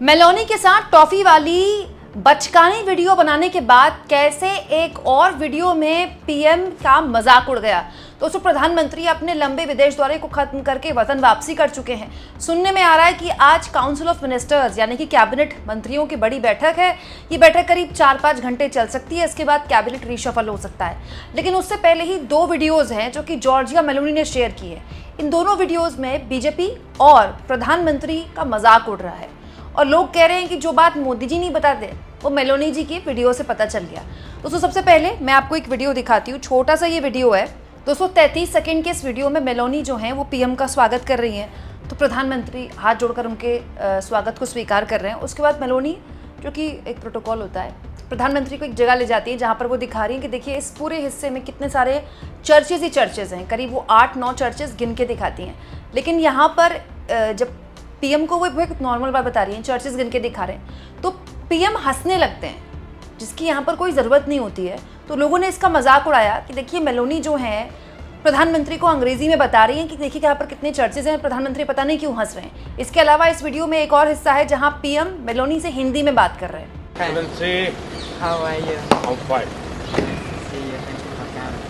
Meloni के साथ toffee वाली बचकानी वीडियो बनाने के बाद कैसे एक और वीडियो में पीएम का मजाक उड़ गया। दोस्तों, प्रधानमंत्री अपने लंबे विदेश दौरे को खत्म करके वतन वापसी कर चुके हैं। सुनने में आ रहा है कि आज काउंसिल ऑफ मिनिस्टर्स यानी कि कैबिनेट मंत्रियों की बड़ी बैठक है। ये बैठक करीब 4-5 घंटे चल सकती है। इसके बाद कैबिनेट रीशफल हो सकता है। लेकिन उससे पहले ही 2 वीडियोज हैं जो कि जॉर्जिया मेलोनी ने शेयर की है। इन दोनों वीडियोज में बीजेपी और प्रधानमंत्री का मजाक उड़ रहा है और लोग कह रहे हैं कि जो बात मोदी जी नहीं बताते वो मेलोनी जी की वीडियो से पता चल गया। दोस्तों, सबसे पहले मैं आपको एक वीडियो दिखाती हूँ। छोटा सा ये वीडियो है दोस्तों। 33 सेकंड के इस वीडियो में मेलोनी जो हैं वो पीएम का स्वागत कर रही हैं। तो प्रधानमंत्री हाथ जोड़कर उनके स्वागत को स्वीकार कर रहे हैं। उसके बाद मेलोनी, जो कि एक प्रोटोकॉल होता है, प्रधानमंत्री को एक जगह ले जाती है जहाँ पर वो दिखा रही हैं कि देखिए इस पूरे हिस्से में कितने सारे चर्चेज ही चर्चेज हैं। करीब वो 8-9 चर्चेज गिन के दिखाती हैं। लेकिन यहाँ पर जब पीएम को वो एक नॉर्मल बात बता रही हैं, चर्चेज गिन के दिखा रहे हैं, तो पीएम हंसने लगते हैं, जिसकी यहाँ पर कोई ज़रूरत नहीं होती है। तो लोगों ने इसका मजाक उड़ाया कि देखिए मेलोनी जो है प्रधानमंत्री को अंग्रेजी में बता रही हैं कि देखिए यहाँ पर कितने चर्चेज हैं, प्रधानमंत्री पता नहीं क्यों हंस रहे हैं। इसके अलावा इस वीडियो में एक और हिस्सा है जहाँ पीएम मेलोनी से हिंदी में बात कर रहे हैं। How are you? I'm fine. See you. Thank you for coming.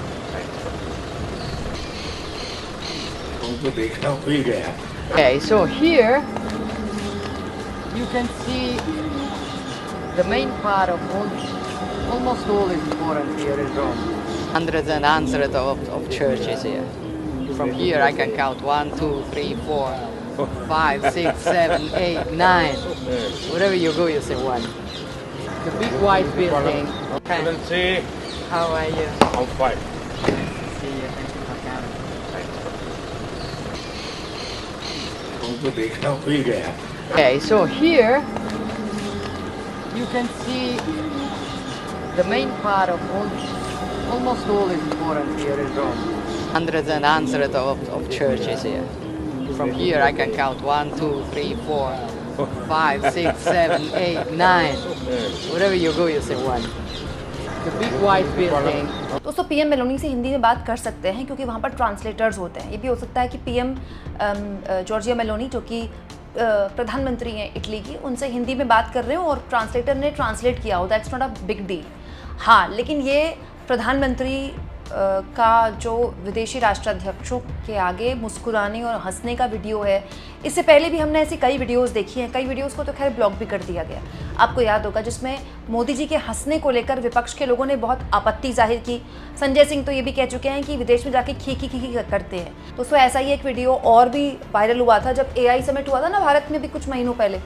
तुमको देखना भूल गया। Okay, so here you can see the main part of almost all is important here in Rome. Hundreds and hundreds of churches here. From here I can count 1, 2, 3, 4, 5, 6, 7, 8, 9. Wherever you go, you see one. The big white building. Okay. How are you? I'm fine. See you. Thank you for coming. तुमको देखना भूल गया। Okay, so here you can see the main part of almost all is important here in Rome. Hundreds and hundreds of churches here. From here I can count 1, 2, 3, 4, 5, 6, 7, 8, 9. Wherever you go, you see one. The big white building. दोस्तों, PM Meloni से हिंदी में बात कर सकते हैं क्योंकि वहाँ पर ट्रांसलेटर्स होते हैं। ये भी हो सकता है कि पीएम जॉर्जिया मेलोनी, जो कि प्रधानमंत्री हैं इटली की, उनसे हिंदी में बात कर रहे हो और ट्रांसलेटर ने ट्रांसलेट किया हो। That's not a big deal. हाँ, लेकिन ये प्रधानमंत्री का जो विदेशी राष्ट्राध्यक्षों के आगे मुस्कुराने और हंसने का वीडियो है। इससे पहले भी हमने ऐसी कई वीडियोस देखी हैं। कई वीडियोस को तो खैर ब्लॉक भी कर दिया गया, आपको याद होगा, जिसमें मोदी जी के हंसने को लेकर विपक्ष के लोगों ने बहुत आपत्ति जाहिर की। संजय सिंह तो ये भी कह चुके हैं कि विदेश में जाके खी करते हैं। दोस्तों, ऐसा ही एक वीडियो और भी वायरल हुआ था जब AI समिट हुआ था ना भारत में भी कुछ महीनों पहले।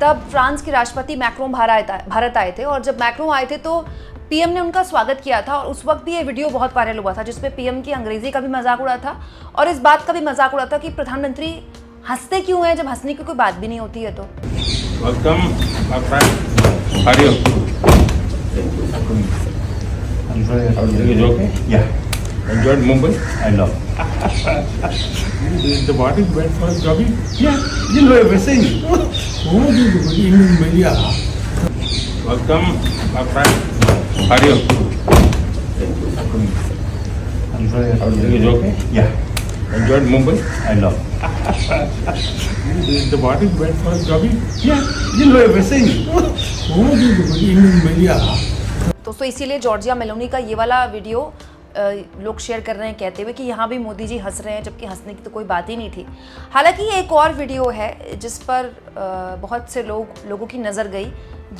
तब फ्रांस के राष्ट्रपति मैक्रोन भारत आए थे और जब मैक्रोन आए थे तो पीएम ने उनका स्वागत किया था। और उस वक्त भी ये वीडियो बहुत वायरल हुआ था जिसमें पीएम की अंग्रेजी का भी मजाक उड़ा था और इस बात का भी मजाक उड़ा था कि प्रधानमंत्री हंसते क्यों हैं जब हंसने की कोई बात भी नहीं होती है। तो Welcome, my friend. How are you? I'm very Everything is okay? Yeah, Enjoyed Mumbai? I love. The body went for jogging? Yeah, you know everything. What do you do in media? Welcome, my friend. How are you? I'm very Everything is okay? Yeah, Enjoyed Mumbai? I love. The body went for jogging? Yeah, you know everything. What do you do in media? दोस्तों, इसीलिए Giorgia Meloni का ये वाला video लोग share कर रहे हैं कहते हुए कि यहाँ भी मोदी जी हंस रहे हैं, जबकि हंसने की तो कोई बात ही नहीं थी। हालांकि ये एक और वीडियो है जिस पर बहुत से लोगों की नज़र गई,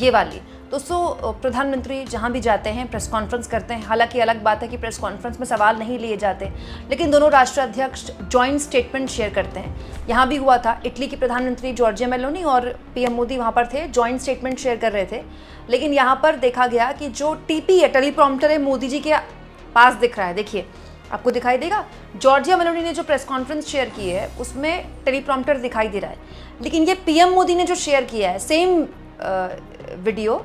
ये वाली। दोस्तों, प्रधानमंत्री जहाँ भी जाते हैं प्रेस कॉन्फ्रेंस करते हैं। हालांकि अलग बात है कि प्रेस कॉन्फ्रेंस में सवाल नहीं लिए जाते, लेकिन दोनों राष्ट्राध्यक्ष जॉइंट स्टेटमेंट शेयर करते हैं। यहाँ भी हुआ था, इटली की प्रधानमंत्री जॉर्जिया मेलोनी और पीएम मोदी वहाँ पर थे, जॉइंट स्टेटमेंट शेयर कर रहे थे। लेकिन यहाँ पर देखा गया कि जो टीपी है, टेलीप्रॉम्प्टर है, मोदी जी के पास दिख रहा है। देखिए, आपको दिखाई देगा। जॉर्जिया मेलोनी ने जो प्रेस कॉन्फ्रेंस शेयर की है उसमें टेलीप्रॉम्प्टर दिखाई दे रहा है, लेकिन ये पीएम मोदी ने जो शेयर किया है सेम वीडियो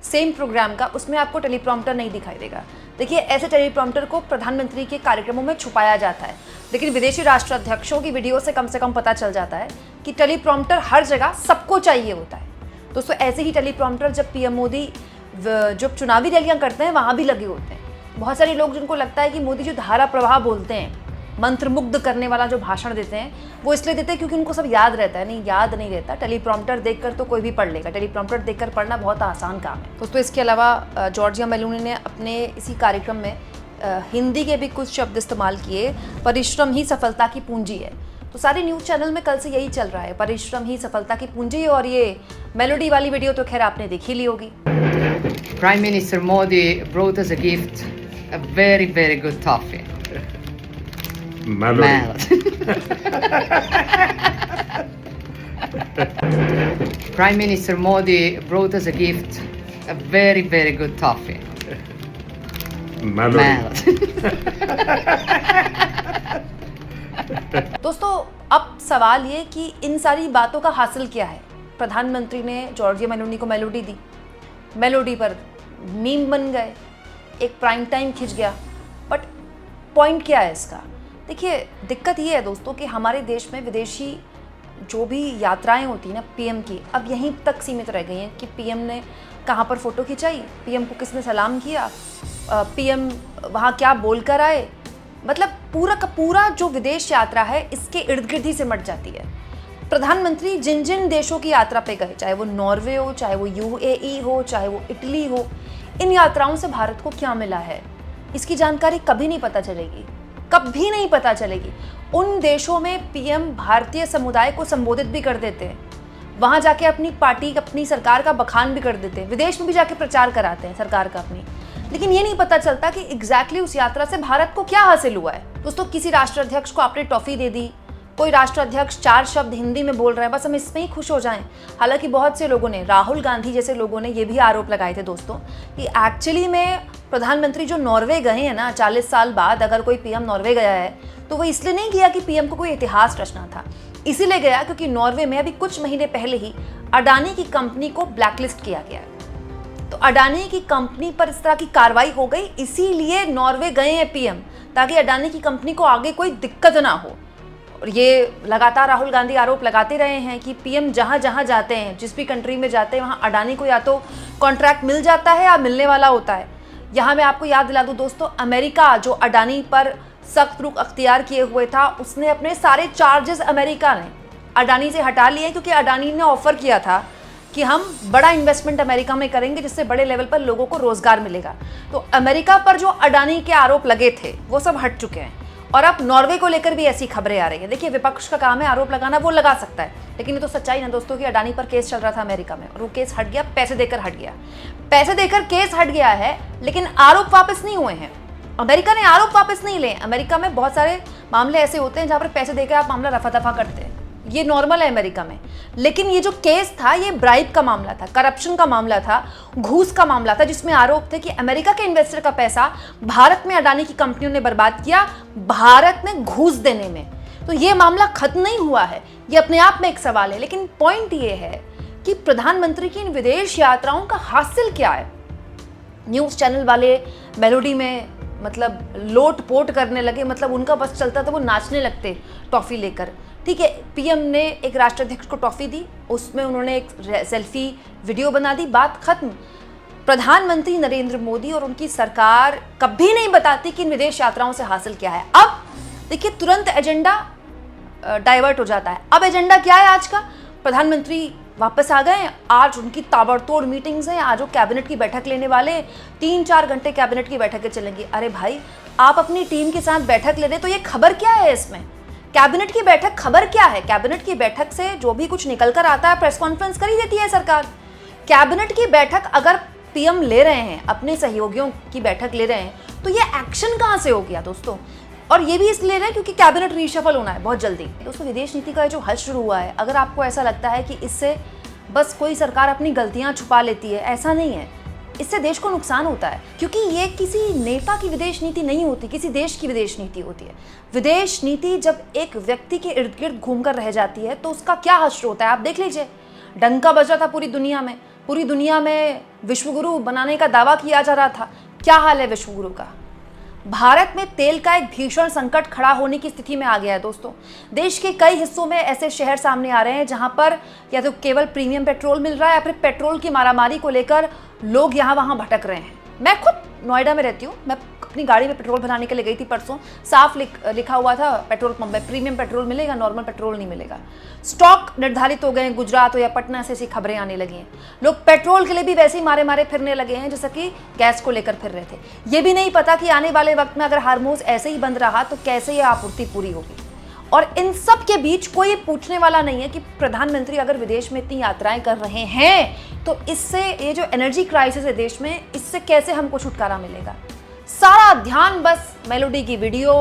सेम प्रोग्राम का, उसमें आपको टेलीप्रॉम्प्टर नहीं दिखाई देगा। देखिए, ऐसे टेलीप्रॉम्प्टर को प्रधानमंत्री के कार्यक्रमों में छुपाया जाता है, लेकिन विदेशी राष्ट्राध्यक्षों की वीडियो से कम पता चल जाता है कि टेलीप्रॉम्प्टर हर जगह सबको चाहिए होता है। दोस्तों, ऐसे ही टेलीप्रॉम्प्टर जब पीएम मोदी जब चुनावी रैलियां करते हैं वहाँ भी लगे होते हैं। बहुत सारे लोग जिनको लगता है कि मोदी जो धारा प्रवाह बोलते हैं मंत्रमुग्ध करने वाला जो भाषण देते हैं वो इसलिए देते हैं क्योंकि उनको सब याद रहता है। नहीं, याद नहीं रहता। टेलीप्रॉम्प्टर देखकर तो कोई भी पढ़ लेगा, टेलीप्रॉम्प्टर देखकर पढ़ना बहुत आसान काम है दोस्तों। इसके अलावा जॉर्जिया मेलोनी ने अपने इसी कार्यक्रम में हिंदी के भी कुछ शब्द इस्तेमाल किए। परिश्रम ही सफलता की पूंजी है। तो सारे न्यूज़ चैनल में कल से यही चल रहा है, परिश्रम ही सफलता की पूंजी। और ये मेलोडी वाली वीडियो तो खैर आपने देख ही ली होगी। Prime Minister Modi brought us a gift, a very, very good toffee. Melody. Prime Minister Modi brought us a gift, a very, very good toffee. Melody. दोस्तों अब सवाल ये कि इन सारी बातों का हासिल क्या है। प्रधानमंत्री ने जॉर्जिया मेलोनी को मेलोडी दी, मेलोडी पर मीम बन गए, एक प्राइम टाइम खिंच गया। बट पॉइंट क्या है इसका? देखिए, दिक्कत ये है दोस्तों कि हमारे देश में विदेशी जो भी यात्राएं होती हैं ना पीएम की, अब यहीं तक सीमित रह गई हैं कि पीएम ने कहाँ पर फ़ोटो खिंचाई, पीएम को किसने सलाम किया, पीएम वहाँ क्या बोल कर आए। मतलब पूरा का पूरा जो विदेश यात्रा है इसके इर्द गिर्द ही सिमट जाती है। प्रधानमंत्री जिन जिन देशों की यात्रा पे गए, चाहे वो नॉर्वे हो, चाहे वो यूएई हो, चाहे वो इटली हो, इन यात्राओं से भारत को क्या मिला है इसकी जानकारी कभी नहीं पता चलेगी, कभी नहीं पता चलेगी। उन देशों में पीएम भारतीय समुदाय को संबोधित भी कर देते हैं, वहाँ जाके अपनी पार्टी, अपनी सरकार का बखान भी कर देते हैं, विदेश में भी जाके प्रचार कराते हैं सरकार का अपनी। लेकिन ये नहीं पता चलता कि एग्जैक्टली उस यात्रा से भारत को क्या हासिल हुआ है। दोस्तों, किसी राष्ट्राध्यक्ष को आपने टॉफी दे दी, कोई राष्ट्राध्यक्ष 4 शब्द हिंदी में बोल रहा है, बस हम इसमें ही खुश हो जाएं। हालांकि बहुत से लोगों ने, राहुल गांधी जैसे लोगों ने ये भी आरोप लगाए थे दोस्तों कि एक्चुअली में प्रधानमंत्री जो नॉर्वे गए हैं ना 40 साल बाद, अगर कोई पीएम नॉर्वे गया है तो वो इसलिए नहीं गया कि पीएम को कोई इतिहास रचना था, इसीलिए गया क्योंकि नॉर्वे में अभी कुछ महीने पहले ही अडानी की कंपनी को ब्लैकलिस्ट किया गया है। तो अडानी की कंपनी पर इस तरह की कार्रवाई हो गई, इसीलिए नॉर्वे गए हैं पीएम, ताकि अडानी की कंपनी को आगे कोई दिक्कत ना हो। और ये लगातार राहुल गांधी आरोप लगाते रहे हैं कि पीएम जहाँ जहाँ जाते हैं, जिस भी कंट्री में जाते हैं, वहाँ अडानी को या तो कॉन्ट्रैक्ट मिल जाता है या मिलने वाला होता है। यहाँ मैं आपको याद दिला दूँ दोस्तों, अमेरिका जो अडानी पर सख्त रुख अख्तियार किए हुए था, उसने अपने सारे चार्जेस अमेरिका ने अडानी से हटा लिए, क्योंकि अडानी ने ऑफर किया था कि हम बड़ा इन्वेस्टमेंट अमेरिका में करेंगे जिससे बड़े लेवल पर लोगों को रोजगार मिलेगा। तो अमेरिका पर जो अडानी के आरोप लगे थे वो सब हट चुके हैं और अब नॉर्वे को लेकर भी ऐसी खबरें आ रही हैं। देखिए, विपक्ष का काम है आरोप लगाना, वो लगा सकता है, लेकिन ये तो सच्चाई ना दोस्तों कि अडानी पर केस चल रहा था अमेरिका में और वो केस हट गया, पैसे देकर हट गया। पैसे देकर केस हट गया है, लेकिन आरोप वापस नहीं हुए हैं। अमेरिका ने आरोप वापस नहीं लिए। अमेरिका में बहुत सारे मामले ऐसे होते हैं जहाँ पर पैसे देकर आप मामला रफा दफा करते हैं, ये नॉर्मल है अमेरिका में। लेकिन ये जो केस था ये ब्राइब का मामला था, करप्शन का मामला था, घूस का मामला था, जिसमें आरोप थे कि अमेरिका के इन्वेस्टर का पैसा भारत में अडानी की कंपनियों ने बर्बाद किया भारत में घूस देने में। तो ये मामला खत्म नहीं हुआ है, ये अपने आप में एक सवाल है। लेकिन पॉइंट ये है कि प्रधानमंत्री की इन विदेश यात्राओं का हासिल क्या है। न्यूज़ चैनल वाले मेलोडी में मतलब लोट पोट करने लगे, मतलब उनका बस चलता था वो नाचने लगते टॉफ़ी लेकर। ठीक है, पीएम ने एक राष्ट्राध्यक्ष को टॉफ़ी दी, उसमें उन्होंने एक सेल्फी वीडियो बना दी, बात खत्म। प्रधानमंत्री नरेंद्र मोदी और उनकी सरकार कभी नहीं बताती कि इन विदेश यात्राओं से हासिल क्या है। अब देखिए, तुरंत एजेंडा डाइवर्ट हो जाता है। अब एजेंडा क्या है आज का? प्रधानमंत्री वापस आ गए, आज उनकी ताबड़तोड़ मीटिंग्स हैं, आज वो कैबिनेट की बैठक लेने वाले, 3-4 घंटे कैबिनेट की बैठकें चलेंगी। अरे भाई, आप अपनी टीम के साथ बैठक ले रहे, तो ये खबर क्या है इसमें? कैबिनेट की बैठक खबर क्या है? कैबिनेट की बैठक से जो भी कुछ निकल कर आता है प्रेस कॉन्फ्रेंस कर ही देती है सरकार। कैबिनेट की बैठक अगर पीएम ले रहे हैं, अपने सहयोगियों की बैठक ले रहे हैं, तो ये एक्शन कहाँ से हो गया दोस्तों? और ये भी इसलिए ले रहे हैं क्योंकि कैबिनेट रीशफल होना है बहुत जल्दी। दोस्तों, विदेश नीति का जो हल शुरू हुआ है, अगर आपको ऐसा लगता है कि इससे बस कोई सरकार अपनी गलतियां छुपा लेती है, ऐसा नहीं है। इससे देश को नुकसान होता है, क्योंकि ये किसी नेता की विदेश नीति नहीं होती, किसी देश की विदेश नीति होती है। विदेश नीति जब एक व्यक्ति के इर्द गिर्द घूमकर रह जाती है तो उसका क्या हश्र होता है आप देख लीजिए। डंका बजा था पूरी दुनिया में विश्वगुरु बनाने का दावा किया जा रहा था। क्या हाल है विश्वगुरु का? भारत में तेल का एक भीषण संकट खड़ा होने की स्थिति में आ गया है दोस्तों। देश के कई हिस्सों में ऐसे शहर सामने आ रहे हैं जहां पर या तो केवल प्रीमियम पेट्रोल मिल रहा है या फिर पेट्रोल की मारामारी को लेकर लोग यहाँ वहाँ भटक रहे हैं। मैं खुद नोएडा में रहती हूँ, मैं अपनी गाड़ी में पेट्रोल भराने के लिए गई थी परसों, साफ लिखा हुआ था पेट्रोल पंप में प्रीमियम पेट्रोल मिलेगा, नॉर्मल पेट्रोल नहीं मिलेगा। स्टॉक निर्धारित हो गए हैं, गुजरात हो या पटना से ऐसी खबरें आने लगी हैं। लोग पेट्रोल के लिए भी वैसे ही मारे मारे फिरने लगे हैं जैसा कि गैस को लेकर फिर रहे थे। ये भी नहीं पता कि आने वाले वक्त में अगर हार्मोज ऐसे ही बंद रहा तो कैसे ये आपूर्ति पूरी होगी। और इन सब के बीच कोई पूछने वाला नहीं है कि प्रधानमंत्री अगर विदेश में इतनी यात्राएं कर रहे हैं तो इससे ये जो एनर्जी क्राइसिस है देश में, इससे कैसे हमको छुटकारा मिलेगा। सारा ध्यान बस मेलोडी की वीडियो,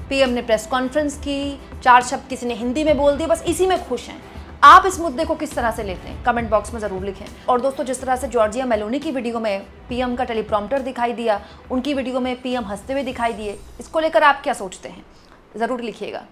पीएम ने प्रेस कॉन्फ्रेंस की, 4 शब्द किसी ने हिंदी में बोल दिए, बस इसी में खुश हैं। आप इस मुद्दे को किस तरह से लेते हैं, कमेंट बॉक्स में ज़रूर लिखें। और दोस्तों, जिस तरह से जॉर्जिया मेलोनी की वीडियो में पीएम का टेलीप्रॉम्प्टर दिखाई दिया, उनकी वीडियो में पीएम हंसते हुए दिखाई दिए, इसको लेकर आप क्या सोचते हैं, ज़रूर लिखिएगा।